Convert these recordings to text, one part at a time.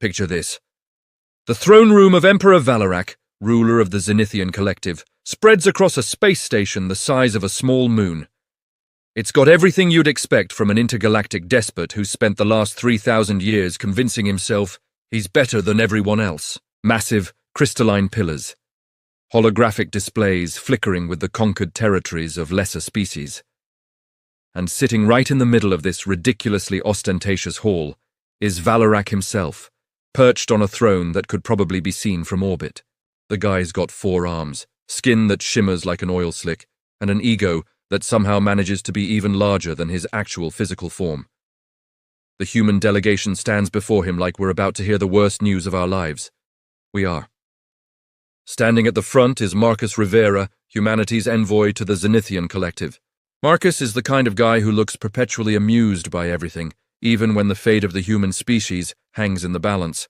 Picture this. The throne room of Emperor Valorak, ruler of the Zenithian Collective, spreads across a space station the size of a small moon. It's got everything you'd expect from an intergalactic despot who's spent the last 3,000 years convincing himself he's better than everyone else. Massive, crystalline pillars. Holographic displays flickering with the conquered territories of lesser species. And sitting right in the middle of this ridiculously ostentatious hall is Valorak himself, perched on a throne that could probably be seen from orbit. The guy's got 4 arms, skin that shimmers like an oil slick, and an ego that somehow manages to be even larger than his actual physical form. The human delegation stands before him like we're about to hear the worst news of our lives. We are. Standing at the front is Marcus Rivera, humanity's envoy to the Zenithian Collective. Marcus is the kind of guy who looks perpetually amused by everything, even when the fate of the human species hangs in the balance.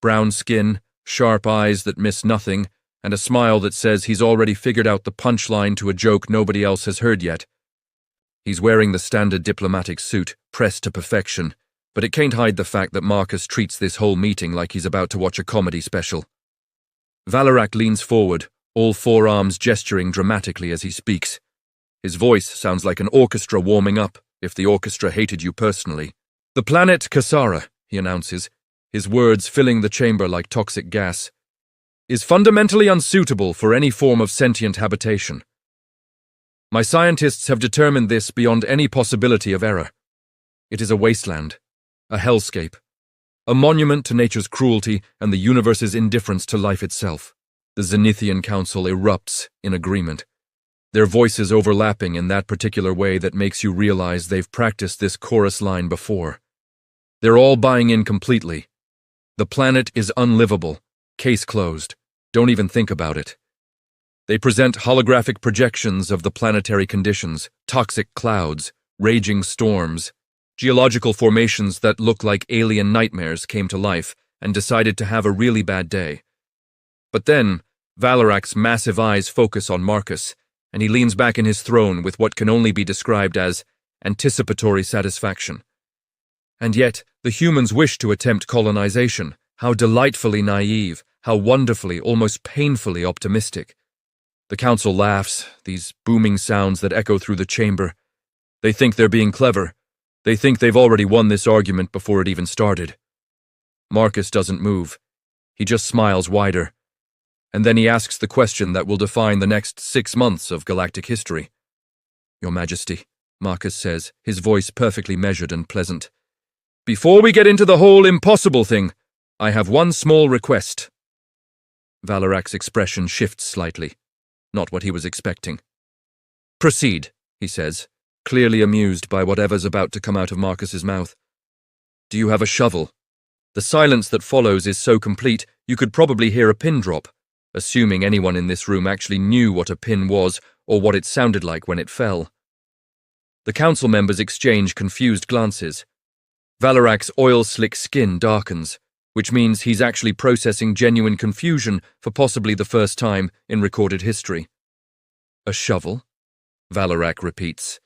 Brown skin, sharp eyes that miss nothing, and a smile that says he's already figured out the punchline to a joke nobody else has heard yet. He's wearing the standard diplomatic suit, pressed to perfection, but it can't hide the fact that Marcus treats this whole meeting like he's about to watch a comedy special. Valorak leans forward, all 4 arms gesturing dramatically as he speaks. His voice sounds like an orchestra warming up, if the orchestra hated you personally. The planet Kasara, he announces, his words filling the chamber like toxic gas, is fundamentally unsuitable for any form of sentient habitation. My scientists have determined this beyond any possibility of error. It is a wasteland, a hellscape, a monument to nature's cruelty and the universe's indifference to life itself. The Zenithian Council erupts in agreement, their voices overlapping in that particular way that makes you realize they've practiced this chorus line before. They're all buying in completely. The planet is unlivable. Case closed. Don't even think about it. They present holographic projections of the planetary conditions, toxic clouds, raging storms, geological formations that look like alien nightmares came to life and decided to have a really bad day. But then, Valorak's massive eyes focus on Marcus, and he leans back in his throne with what can only be described as anticipatory satisfaction. And yet, the humans wish to attempt colonization. How delightfully naive, how wonderfully, almost painfully optimistic. The council laughs, these booming sounds that echo through the chamber. They think they're being clever. They think they've already won this argument before it even started. Marcus doesn't move. He just smiles wider. And then he asks the question that will define the next 6 months of galactic history. Your Majesty, Marcus says, his voice perfectly measured and pleasant. Before we get into the whole impossible thing, I have one small request. Valorak's expression shifts slightly. Not what he was expecting. Proceed, he says, clearly amused by whatever's about to come out of Marcus's mouth. Do you have a shovel? The silence that follows is so complete you could probably hear a pin drop, assuming anyone in this room actually knew what a pin was or what it sounded like when it fell. The council members exchange confused glances. Valorak's oil-slick skin darkens, which means he's actually processing genuine confusion for possibly the first time in recorded history. A shovel? Valorak repeats,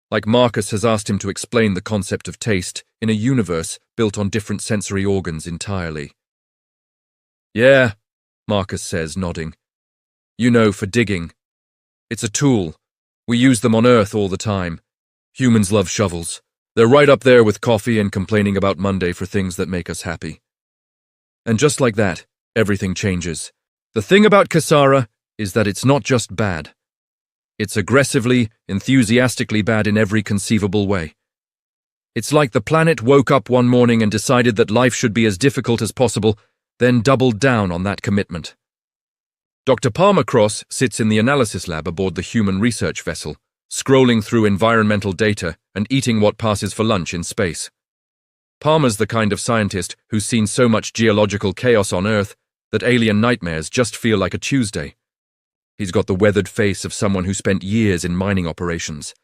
like Marcus has asked him to explain the concept of taste in a universe built on different sensory organs entirely. Yeah, Marcus says, nodding. You know, for digging. It's a tool. We use them on Earth all the time. Humans love shovels. They're right up there with coffee and complaining about Monday for things that make us happy. And just like that, everything changes. The thing about Kasara is that it's not just bad. It's aggressively, enthusiastically bad in every conceivable way. It's like the planet woke up one morning and decided that life should be as difficult as possible, then doubled down on that commitment. Dr. Palmer Cross sits in the analysis lab aboard the human research vessel, scrolling through environmental data and eating what passes for lunch in space. Palmer's the kind of scientist who's seen so much geological chaos on Earth that alien nightmares just feel like a Tuesday. He's got the weathered face of someone who spent years in mining operations,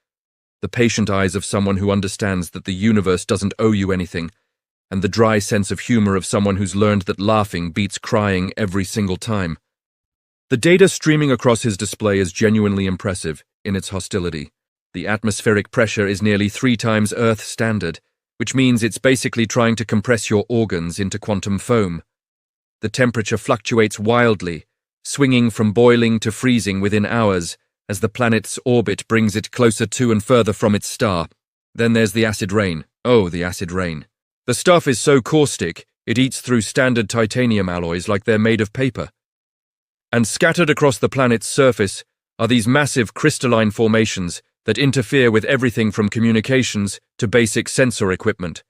the patient eyes of someone who understands that the universe doesn't owe you anything, and the dry sense of humor of someone who's learned that laughing beats crying every single time. The data streaming across his display is genuinely impressive in its hostility. The atmospheric pressure is nearly 3 times Earth standard, which means it's basically trying to compress your organs into quantum foam. The temperature fluctuates wildly, swinging from boiling to freezing within hours as the planet's orbit brings it closer to and further from its star. Then there's the acid rain. Oh, the acid rain. The stuff is so caustic, it eats through standard titanium alloys like they're made of paper. And scattered across the planet's surface are these massive crystalline formations that interfere with everything from communications to basic sensor equipment.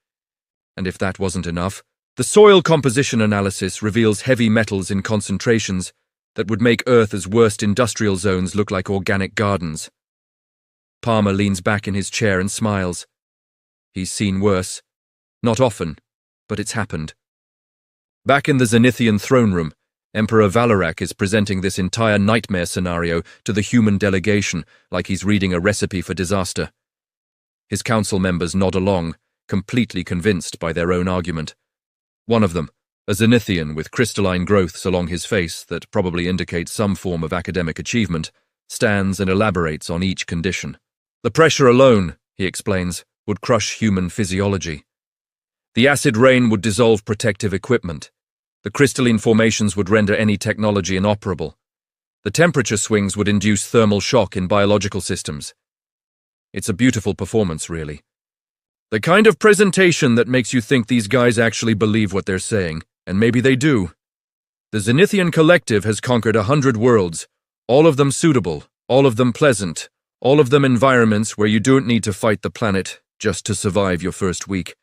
And if that wasn't enough, the soil composition analysis reveals heavy metals in concentrations that would make Earth's worst industrial zones look like organic gardens. Palmer leans back in his chair and smiles. He's seen worse. Not often, but it's happened. Back in the Zenithian throne room, Emperor Valorak is presenting this entire nightmare scenario to the human delegation like he's reading a recipe for disaster. His council members nod along, completely convinced by their own argument. One of them, a Zenithian with crystalline growths along his face that probably indicate some form of academic achievement, stands and elaborates on each condition. The pressure alone, he explains, would crush human physiology. The acid rain would dissolve protective equipment. The crystalline formations would render any technology inoperable. The temperature swings would induce thermal shock in biological systems. It's a beautiful performance, really. The kind of presentation that makes you think these guys actually believe what they're saying, and maybe they do. The Zenithian Collective has conquered 100 worlds, all of them suitable, all of them pleasant, all of them environments where you don't need to fight the planet just to survive your first week.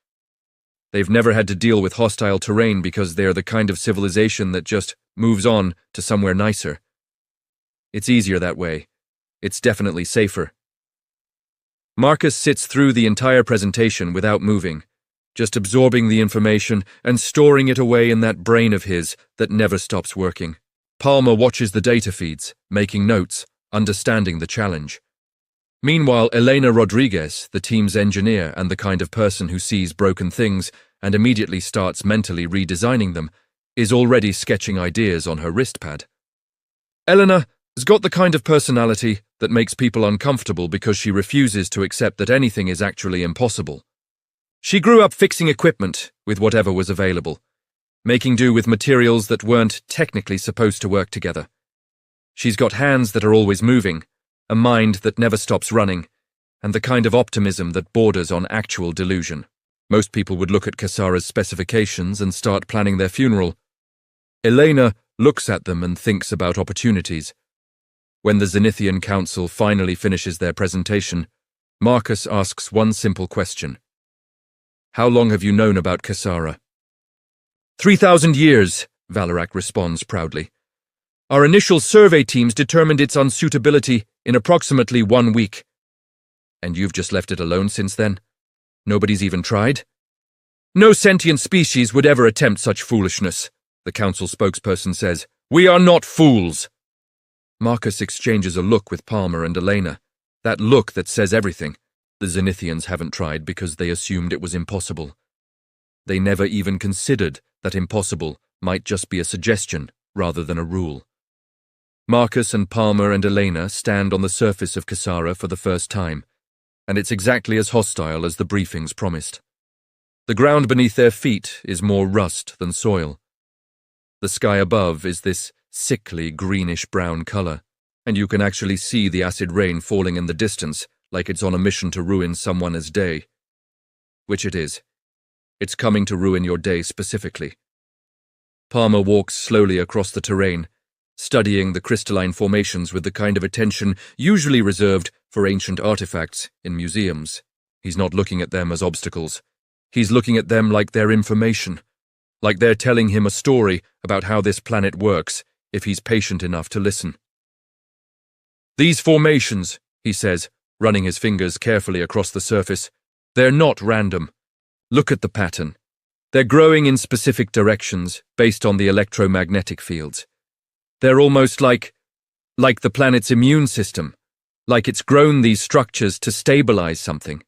They've never had to deal with hostile terrain because they're the kind of civilization that just moves on to somewhere nicer. It's easier that way. It's definitely safer. Marcus sits through the entire presentation without moving, just absorbing the information and storing it away in that brain of his that never stops working. Palmer watches the data feeds, making notes, understanding the challenge. Meanwhile, Elena Rodriguez, the team's engineer and the kind of person who sees broken things and immediately starts mentally redesigning them, is already sketching ideas on her wrist pad. Elena has got the kind of personality that makes people uncomfortable because she refuses to accept that anything is actually impossible. She grew up fixing equipment with whatever was available, making do with materials that weren't technically supposed to work together. She's got hands that are always moving, a mind that never stops running, and the kind of optimism that borders on actual delusion. Most people would look at Kasara's specifications and start planning their funeral. Elena looks at them and thinks about opportunities. When the Zenithian Council finally finishes their presentation, Marcus asks one simple question. How long have you known about Kasara? 3,000 years, Valorak responds proudly. Our initial survey teams determined its unsuitability in approximately 1 week. And you've just left it alone since then? Nobody's even tried? No sentient species would ever attempt such foolishness, the council spokesperson says. We are not fools. Marcus exchanges a look with Palmer and Elena, that look that says everything. The Zenithians haven't tried because they assumed it was impossible. They never even considered that impossible might just be a suggestion rather than a rule. Marcus and Palmer and Elena stand on the surface of Kasara for the first time, and it's exactly as hostile as the briefings promised. The ground beneath their feet is more rust than soil. The sky above is this sickly greenish-brown color, and you can actually see the acid rain falling in the distance like it's on a mission to ruin someone's day. Which it is. It's coming to ruin your day specifically. Palmer walks slowly across the terrain, studying the crystalline formations with the kind of attention usually reserved for ancient artifacts in museums. He's not looking at them as obstacles. He's looking at them like they're information, like they're telling him a story about how this planet works if he's patient enough to listen. These formations, he says, running his fingers carefully across the surface, they're not random. Look at the pattern. They're growing in specific directions based on the electromagnetic fields. They're almost like the planet's immune system, like it's grown these structures to stabilize something.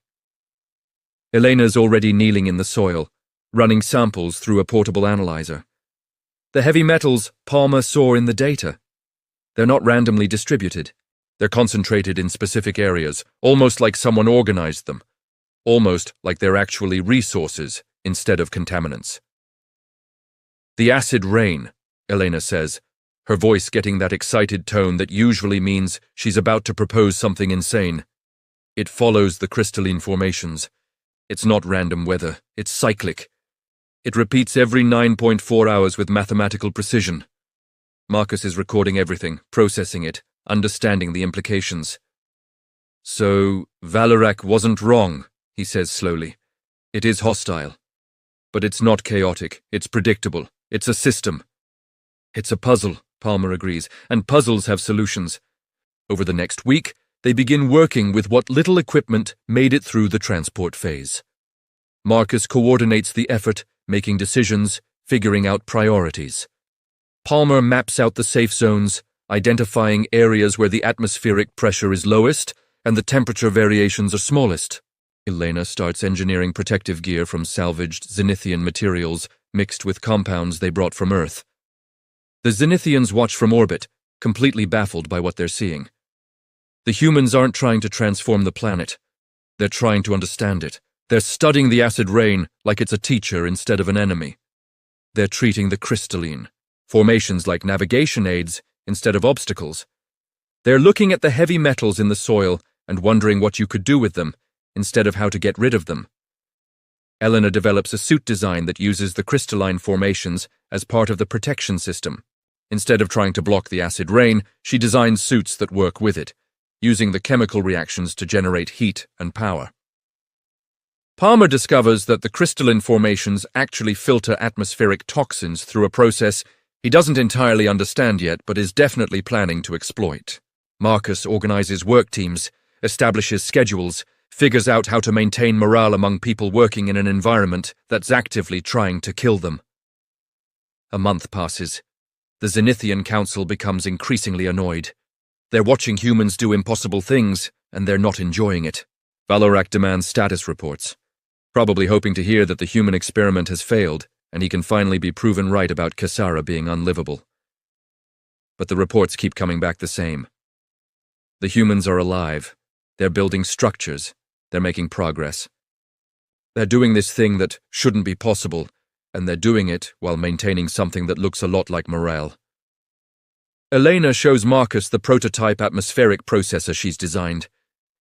Elena's already kneeling in the soil, running samples through a portable analyzer. The heavy metals Palmer saw in the data. They're not randomly distributed. They're concentrated in specific areas, almost like someone organized them. almost like they're actually resources instead of contaminants. The acid rain, Elena says, her voice getting that excited tone that usually means she's about to propose something insane. It follows the crystalline formations. It's not random weather, it's cyclic. It repeats every 9.4 hours with mathematical precision. Marcus is recording everything, processing it, understanding the implications. So, Vallorak wasn't wrong, he says slowly. It is hostile. But it's not chaotic, it's predictable, it's a system. It's a puzzle, Palmer agrees, and puzzles have solutions. Over the next week, they begin working with what little equipment made it through the transport phase. Marcus coordinates the effort, making decisions, figuring out priorities. Palmer maps out the safe zones, identifying areas where the atmospheric pressure is lowest and the temperature variations are smallest. Elena starts engineering protective gear from salvaged Zenithian materials mixed with compounds they brought from Earth. The Zenithians watch from orbit, completely baffled by what they're seeing. The humans aren't trying to transform the planet. They're trying to understand it. They're studying the acid rain like it's a teacher instead of an enemy. They're treating the crystalline, formations like navigation aids instead of obstacles. They're looking at the heavy metals in the soil and wondering what you could do with them, instead of how to get rid of them. Elena develops a suit design that uses the crystalline formations as part of the protection system. Instead of trying to block the acid rain, she designs suits that work with it, using the chemical reactions to generate heat and power. Palmer discovers that the crystalline formations actually filter atmospheric toxins through a process he doesn't entirely understand yet but is definitely planning to exploit. Marcus organizes work teams, establishes schedules, figures out how to maintain morale among people working in an environment that's actively trying to kill them. A month passes. The Zenithian Council becomes increasingly annoyed. They're watching humans do impossible things, and they're not enjoying it. Vallorak demands status reports, probably hoping to hear that the human experiment has failed, and he can finally be proven right about Kessara being unlivable. But the reports keep coming back the same. The humans are alive. They're building structures. They're making progress. They're doing this thing that shouldn't be possible, and they're doing it while maintaining something that looks a lot like morale. Elena shows Marcus the prototype atmospheric processor she's designed.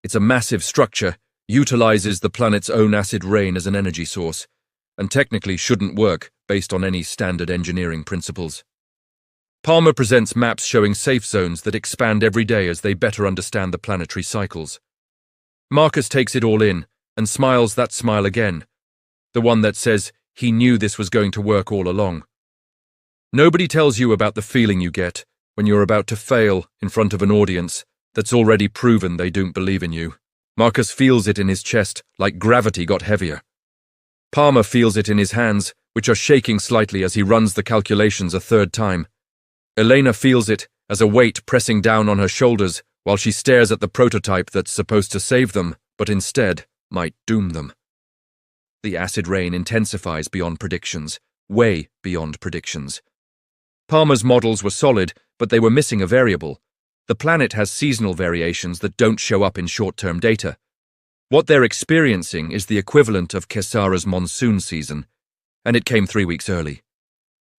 It's a massive structure, utilizes the planet's own acid rain as an energy source, and technically shouldn't work based on any standard engineering principles. Palmer presents maps showing safe zones that expand every day as they better understand the planetary cycles. Marcus takes it all in and smiles that smile again, the one that says he knew this was going to work all along. Nobody tells you about the feeling you get when you're about to fail in front of an audience that's already proven they don't believe in you. Marcus feels it in his chest like gravity got heavier. Palmer feels it in his hands, which are shaking slightly as he runs the calculations a third time. Elena feels it as a weight pressing down on her shoulders while she stares at the prototype that's supposed to save them, but instead might doom them. The acid rain intensifies beyond predictions, way beyond predictions. Palmer's models were solid, but they were missing a variable. The planet has seasonal variations that don't show up in short-term data. What they're experiencing is the equivalent of Kessara's monsoon season, and it came 3 weeks early.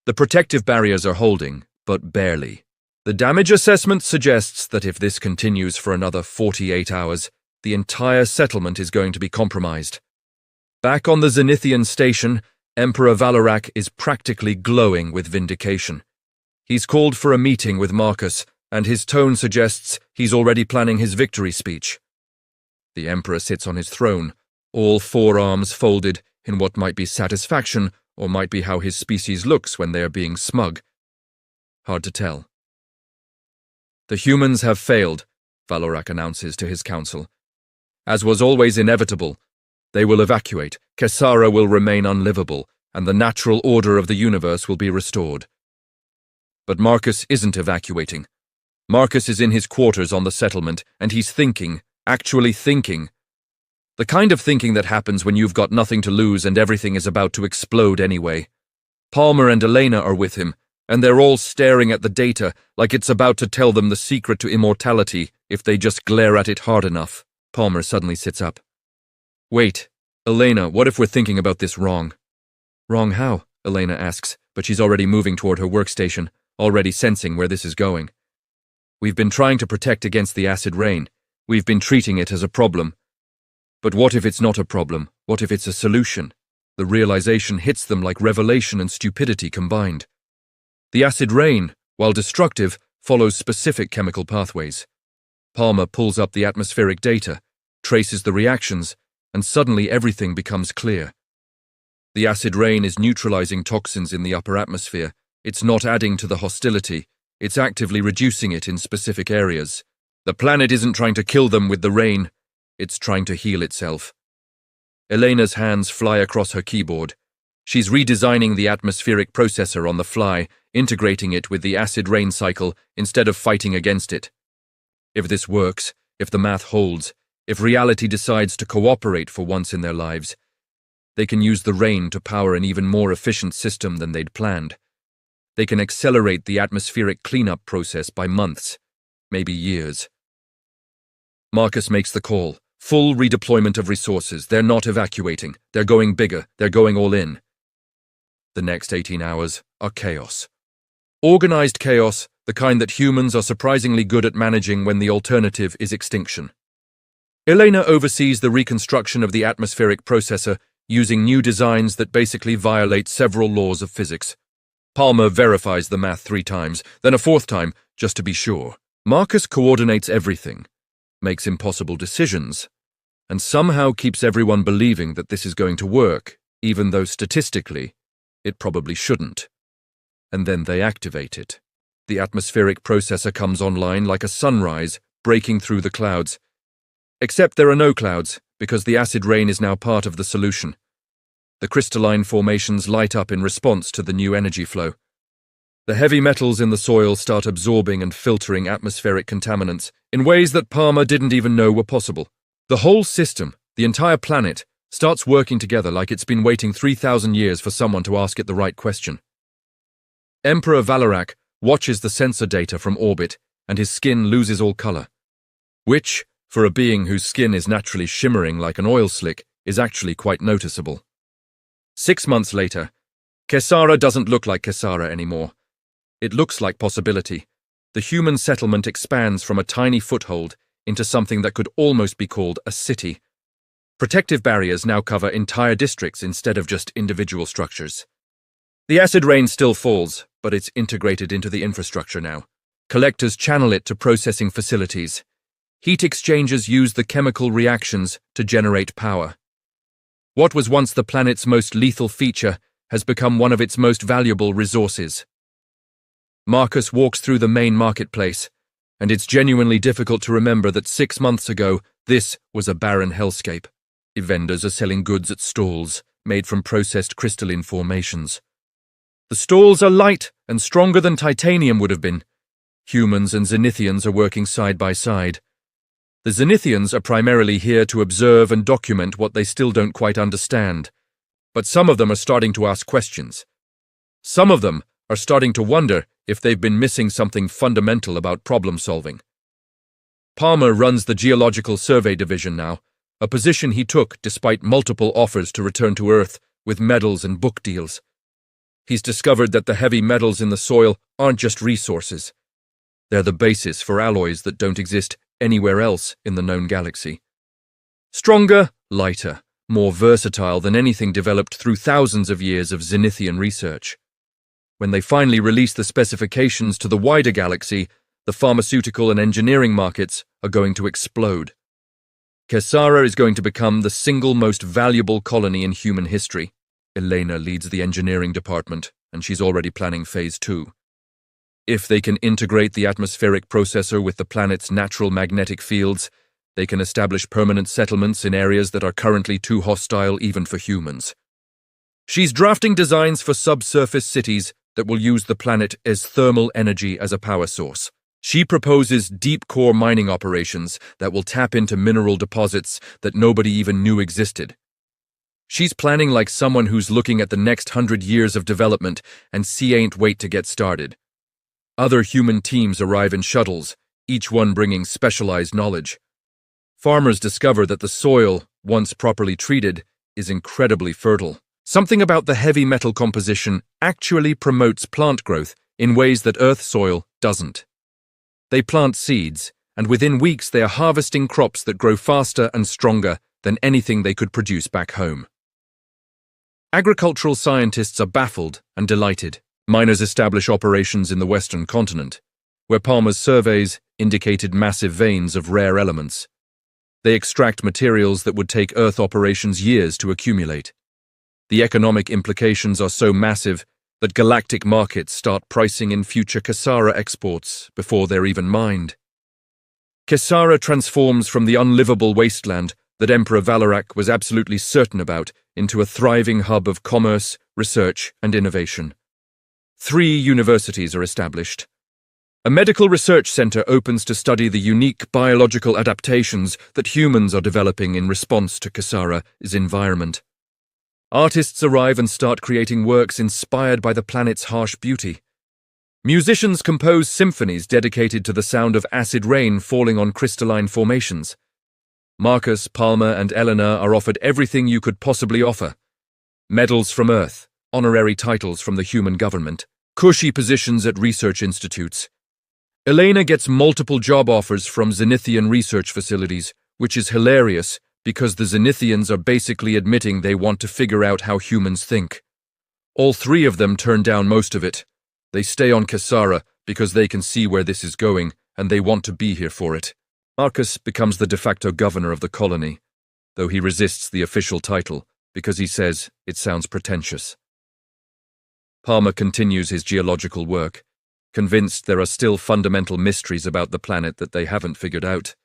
The protective barriers are holding, but barely. The damage assessment suggests that if this continues for another 48 hours, the entire settlement is going to be compromised. Back on the Zenithian station, Emperor Vallorak is practically glowing with vindication. He's called for a meeting with Marcus, and his tone suggests he's already planning his victory speech. The Emperor sits on his throne, all four arms folded in what might be satisfaction or might be how his species looks when they are being smug. Hard to tell. The humans have failed, Vallorak announces to his council. As was always inevitable, they will evacuate, Kessara will remain unlivable, and the natural order of the universe will be restored. But Marcus isn't evacuating. Marcus is in his quarters on the settlement, and he's thinking, actually thinking. The kind of thinking that happens when you've got nothing to lose and everything is about to explode anyway. Palmer and Elena are with him, and they're all staring at the data like it's about to tell them the secret to immortality if they just glare at it hard enough. Palmer suddenly sits up. Wait, Elena, what if we're thinking about this wrong? Wrong how? Elena asks, but she's already moving toward her workstation, already sensing where this is going. We've been trying to protect against the acid rain. We've been treating it as a problem. But what if it's not a problem? What if it's a solution? The realization hits them like revelation and stupidity combined. The acid rain, while destructive, follows specific chemical pathways. Palmer pulls up the atmospheric data, traces the reactions, and suddenly everything becomes clear. The acid rain is neutralizing toxins in the upper atmosphere. It's not adding to the hostility. It's actively reducing it in specific areas. The planet isn't trying to kill them with the rain. It's trying to heal itself. Elena's hands fly across her keyboard. She's redesigning the atmospheric processor on the fly, integrating it with the acid rain cycle instead of fighting against it. If this works, if the math holds, if reality decides to cooperate for once in their lives, they can use the rain to power an even more efficient system than they'd planned. They can accelerate the atmospheric cleanup process by months, maybe years. Marcus makes the call. Full redeployment of resources. They're not evacuating. They're going bigger. They're going all in. The next 18 hours are chaos. Organized chaos, the kind that humans are surprisingly good at managing when the alternative is extinction. Elena oversees the reconstruction of the atmospheric processor using new designs that basically violate several laws of physics. Palmer verifies the math 3 times, then a 4th time, just to be sure. Marcus coordinates everything, makes impossible decisions, and somehow keeps everyone believing that this is going to work, even though statistically, it probably shouldn't. And then they activate it. The atmospheric processor comes online like a sunrise, breaking through the clouds. Except there are no clouds, because the acid rain is now part of the solution. The crystalline formations light up in response to the new energy flow. The heavy metals in the soil start absorbing and filtering atmospheric contaminants in ways that Palmer didn't even know were possible. The whole system, the entire planet, starts working together like it's been waiting 3,000 years for someone to ask it the right question. Emperor Valorak watches the sensor data from orbit, and his skin loses all color, which, for a being whose skin is naturally shimmering like an oil slick, is actually quite noticeable. 6 months later, Kessara doesn't look like Kessara anymore. It looks like possibility. The human settlement expands from a tiny foothold into something that could almost be called a city. Protective barriers now cover entire districts instead of just individual structures. The acid rain still falls, but it's integrated into the infrastructure now. Collectors channel it to processing facilities. Heat exchangers use the chemical reactions to generate power. What was once the planet's most lethal feature has become one of its most valuable resources. Marcus walks through the main marketplace, and it's genuinely difficult to remember that 6 months ago this was a barren hellscape. Vendors are selling goods at stalls made from processed crystalline formations. The stalls are light and stronger than titanium would have been. Humans and Zenithians are working side by side. The Zenithians are primarily here to observe and document what they still don't quite understand. But some of them are starting to ask questions. Some of them are starting to wonder if they've been missing something fundamental about problem solving. Palmer runs the Geological Survey Division now, a position he took despite multiple offers to return to Earth with medals and book deals. He's discovered that the heavy metals in the soil aren't just resources. They're the basis for alloys that don't exist anywhere else in the known galaxy. Stronger, lighter, more versatile than anything developed through thousands of years of Zenithian research. When they finally release the specifications to the wider galaxy, the pharmaceutical and engineering markets are going to explode. Kessara is going to become the single most valuable colony in human history. Elena leads the engineering department, and she's already planning Phase 2. If they can integrate the atmospheric processor with the planet's natural magnetic fields, they can establish permanent settlements in areas that are currently too hostile even for humans. She's drafting designs for subsurface cities that will use the planet as thermal energy as a power source. She proposes deep core mining operations that will tap into mineral deposits that nobody even knew existed. She's planning like someone who's looking at the next 100 years of development and ain't wait to get started. Other human teams arrive in shuttles, each one bringing specialized knowledge. Farmers discover that the soil, once properly treated, is incredibly fertile. Something about the heavy metal composition actually promotes plant growth in ways that Earth soil doesn't. They plant seeds, and within weeks they are harvesting crops that grow faster and stronger than anything they could produce back home. Agricultural scientists are baffled and delighted. Miners establish operations in the Western continent, where Palmer's surveys indicated massive veins of rare elements. They extract materials that would take Earth operations years to accumulate. The economic implications are so massive that galactic markets start pricing in future Kasara exports before they're even mined. Kasara transforms from the unlivable wasteland that Emperor Valorak was absolutely certain about into a thriving hub of commerce, research, and innovation. 3 universities are established. A medical research center opens to study the unique biological adaptations that humans are developing in response to Kasara's environment. Artists arrive and start creating works inspired by the planet's harsh beauty. Musicians compose symphonies dedicated to the sound of acid rain falling on crystalline formations. Marcus, Palmer, and Eleanor are offered everything you could possibly offer. Medals from Earth, honorary titles from the human government, cushy positions at research institutes. Elena gets multiple job offers from Zenithian research facilities, which is hilarious because the Zenithians are basically admitting they want to figure out how humans think. All 3 of them turn down most of it. They stay on Kasara because they can see where this is going and they want to be here for it. Marcus becomes the de facto governor of the colony, though he resists the official title because he says it sounds pretentious. Palmer continues his geological work, convinced there are still fundamental mysteries about the planet that they haven't figured out.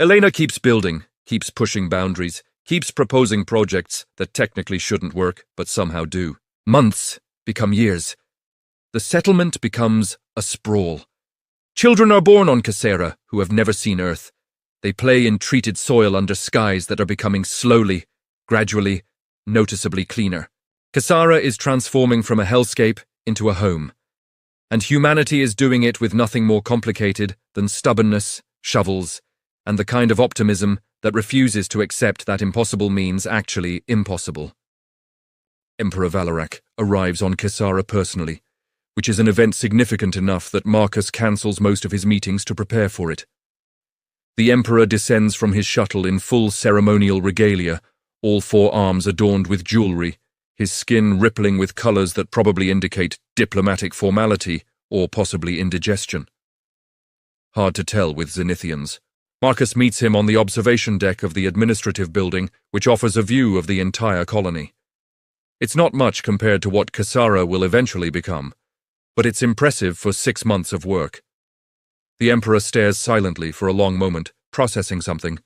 Elena keeps building, keeps pushing boundaries, keeps proposing projects that technically shouldn't work but somehow do. Months become years. The settlement becomes a sprawl. Children are born on Kasera who have never seen Earth. They play in treated soil under skies that are becoming slowly, gradually, noticeably cleaner. Kasara is transforming from a hellscape into a home. And humanity is doing it with nothing more complicated than stubbornness, shovels, and the kind of optimism that refuses to accept that impossible means actually impossible. Emperor Valorak arrives on Kasara personally, which is an event significant enough that Marcus cancels most of his meetings to prepare for it. The Emperor descends from his shuttle in full ceremonial regalia, all 4 arms adorned with jewelry, his skin rippling with colors that probably indicate diplomatic formality or possibly indigestion. Hard to tell with Zenithians. Marcus meets him on the observation deck of the administrative building, which offers a view of the entire colony. It's not much compared to what Kasara will eventually become, but it's impressive for 6 months of work. The Emperor stares silently for a long moment, processing something.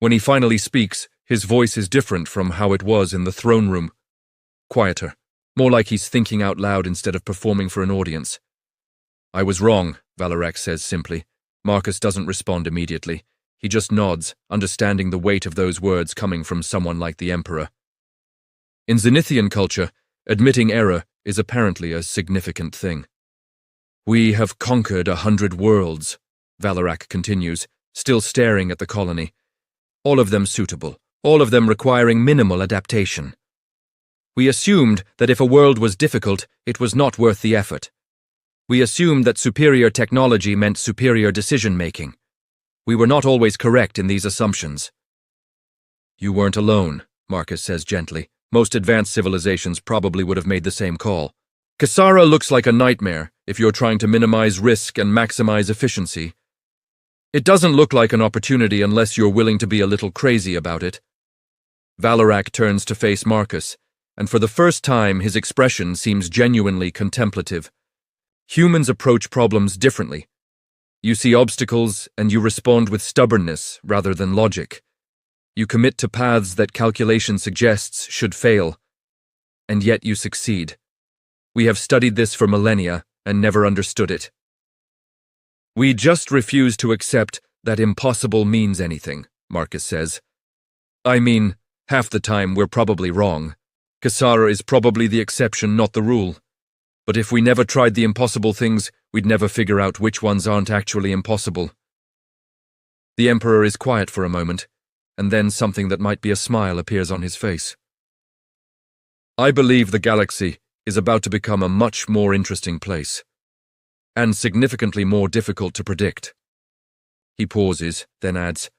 When he finally speaks, his voice is different from how it was in the throne room. Quieter, more like he's thinking out loud instead of performing for an audience. "I was wrong," Valorak says simply. Marcus doesn't respond immediately. He just nods, understanding the weight of those words coming from someone like the Emperor. In Zenithian culture, admitting error is apparently a significant thing. "We have conquered 100 worlds," Valorak continues, still staring at the colony. "All of them suitable, all of them requiring minimal adaptation. We assumed that if a world was difficult, it was not worth the effort. We assumed that superior technology meant superior decision-making. We were not always correct in these assumptions." "You weren't alone," Marcus says gently. "Most advanced civilizations probably would have made the same call. Kasara looks like a nightmare if you're trying to minimize risk and maximize efficiency. It doesn't look like an opportunity unless you're willing to be a little crazy about it." Valorak turns to face Marcus, and for the first time his expression seems genuinely contemplative. Humans approach problems differently. You see obstacles and you respond with stubbornness rather than logic. You commit to paths that calculation suggests should fail, and yet you succeed. We have studied this for millennia and never understood it. "We just refuse to accept that impossible means anything," Marcus says. "I mean, half the time we're probably wrong. Kasara is probably the exception, not the rule. But if we never tried the impossible things, we'd never figure out which ones aren't actually impossible." The Emperor is quiet for a moment, and then something that might be a smile appears on his face. I believe the galaxy is about to become a much more interesting place, and significantly more difficult to predict. He pauses, then adds,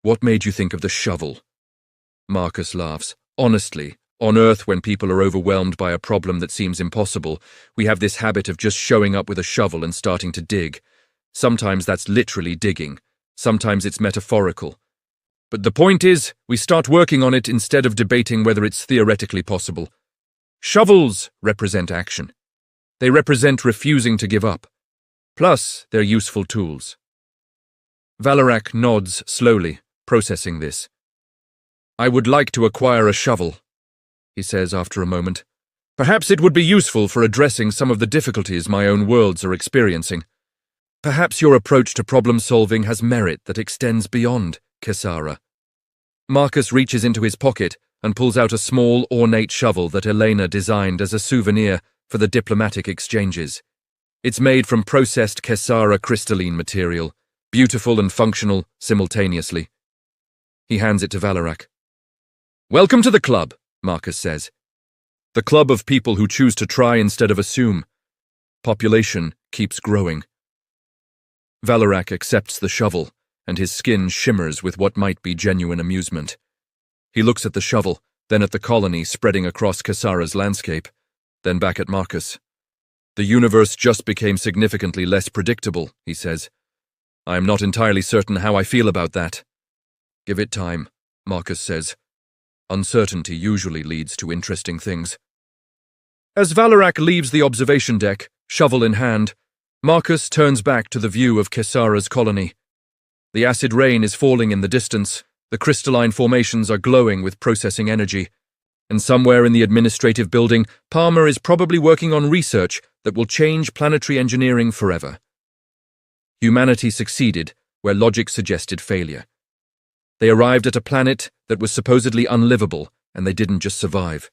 "What made you think of the shovel?" Marcus laughs. Honestly, on Earth, when people are overwhelmed by a problem that seems impossible, we have this habit of just showing up with a shovel and starting to dig. Sometimes that's literally digging. Sometimes it's metaphorical. But the point is, we start working on it instead of debating whether it's theoretically possible. Shovels represent action. They represent refusing to give up. Plus, they're useful tools. Valorak nods slowly, processing this. "I would like to acquire a shovel," he says after a moment. "Perhaps it would be useful for addressing some of the difficulties my own worlds are experiencing. Perhaps your approach to problem-solving has merit that extends beyond Kesara." Marcus reaches into his pocket and pulls out a small, ornate shovel that Elena designed as a souvenir for the diplomatic exchanges. It's made from processed Kesara crystalline material, beautiful and functional simultaneously. He hands it to Valorak. "Welcome to the club," Marcus says. "The club of people who choose to try instead of assume. Population keeps growing." Valorak accepts the shovel, and his skin shimmers with what might be genuine amusement. He looks at the shovel, then at the colony spreading across Kesara's landscape, then back at Marcus. "The universe just became significantly less predictable," he says. "I am not entirely certain how I feel about that." "Give it time," Marcus says. "Uncertainty usually leads to interesting things." As Valorak leaves the observation deck, shovel in hand, Marcus turns back to the view of Kesara's colony. The acid rain is falling in the distance, the crystalline formations are glowing with processing energy, and somewhere in the administrative building, Palmer is probably working on research that will change planetary engineering forever. Humanity succeeded where logic suggested failure. They arrived at a planet that was supposedly unlivable, and they didn't just survive.